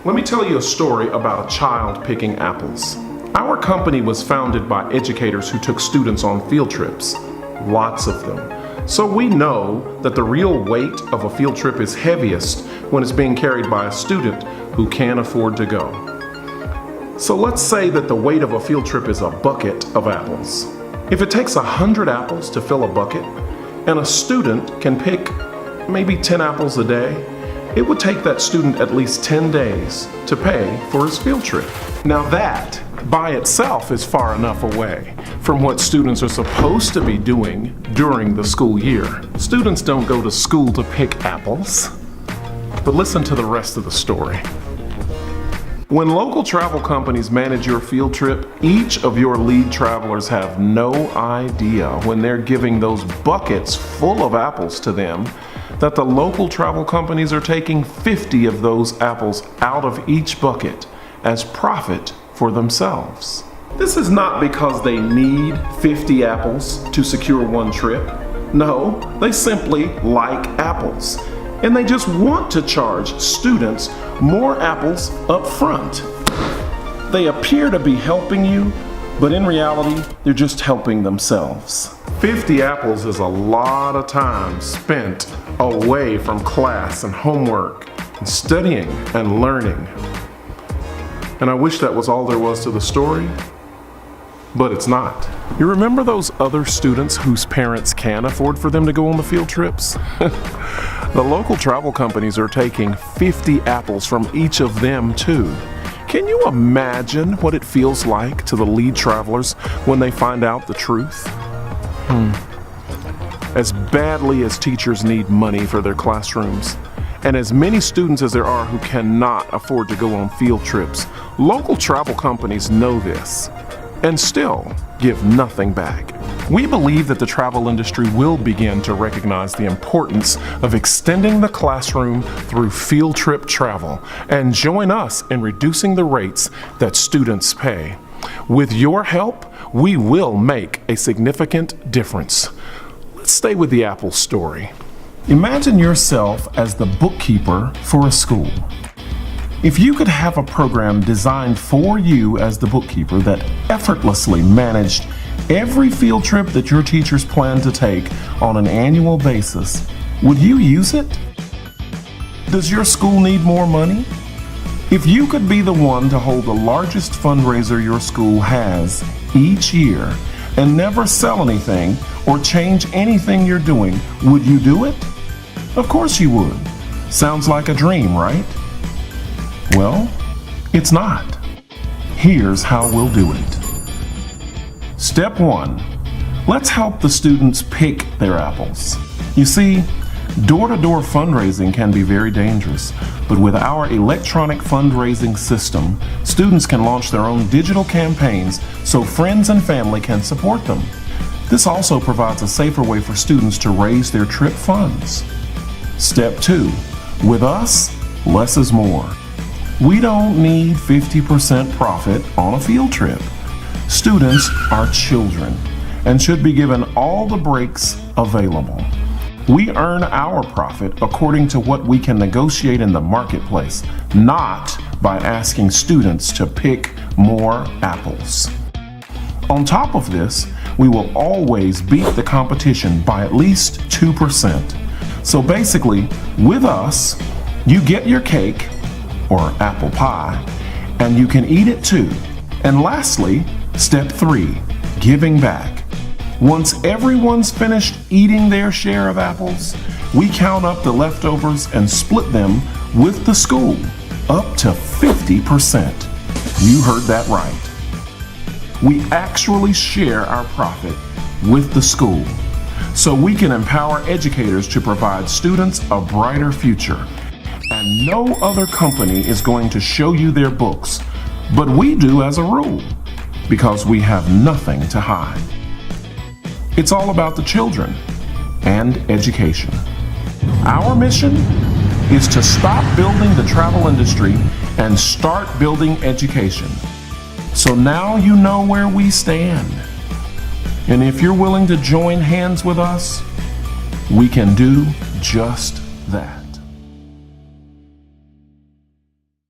Let me tell you a story about a child picking apples. Our company was founded by educators who took students on field trips, lots of them. So we know that the real weight of a field trip is heaviest when it's being carried by a student who can't afford to go. So let's say that the weight of a field trip is a bucket of apples. If it takes 100 apples to fill a bucket, and a student can pick maybe 10 apples a day, it would take that student at least 10 days to pay for his field trip. Now that, by itself, is far enough away from what students are supposed to be doing during the school year. Students don't go to school to pick apples. But listen to the rest of the story. When local travel companies manage your field trip, each of your lead travelers have no idea when they're giving those buckets full of apples to them that the local travel companies are taking 50 of those apples out of each bucket as profit for themselves. This is not because they need 50 apples to secure one trip. No, they simply like apples. And they just want to charge students more apples up front. They appear to be helping you, but in reality, they're just helping themselves. 50 apples is a lot of time spent away from class and homework and studying and learning. And I wish that was all there was to the story, but it's not. You remember those other students whose parents can afford for them to go on the field trips? The local travel companies are taking 50 apples from each of them too. Can you imagine what it feels like to the lead travelers when they find out the truth? As badly as teachers need money for their classrooms, and as many students as there are who cannot afford to go on field trips, local travel companies know this and still give nothing back. We believe that the travel industry will begin to recognize the importance of extending the classroom through field trip travel and join us in reducing the rates that students pay. With your help, we will make a significant difference. Let's stay with the apple story. Imagine yourself as the bookkeeper for a school. If you could have a program designed for you as the bookkeeper that effortlessly managed every field trip that your teachers plan to take on an annual basis, would you use it? Does your school need more money? If you could be the one to hold the largest fundraiser your school has each year and never sell anything or change anything you're doing, would you do it? Of course you would. Sounds like a dream, right? Well, it's not. Here's how we'll do it. Step 1. Let's help the students pick their apples. You see, door-to-door fundraising can be very dangerous, but with our electronic fundraising system, students can launch their own digital campaigns so friends and family can support them. This also provides a safer way for students to raise their trip funds. Step 2. With us, less is more. We don't need 50% profit on a field trip. Students are children and should be given all the breaks available. We earn our profit according to what we can negotiate in the marketplace, not by asking students to pick more apples. On top of this, we will always beat the competition by at least 2%. So basically, with us, you get your cake, or apple pie, and you can eat it too. And lastly, step 3, giving back. Once everyone's finished eating their share of apples, we count up the leftovers and split them with the school, up to 50%. You heard that right. We actually share our profit with the school, so we can empower educators to provide students a brighter future. And no other company is going to show you their books, but we do as a rule, because we have nothing to hide. It's all about the children and education. Our mission is to stop building the travel industry and start building education. So now you know where we stand. And if you're willing to join hands with us, we can do just that.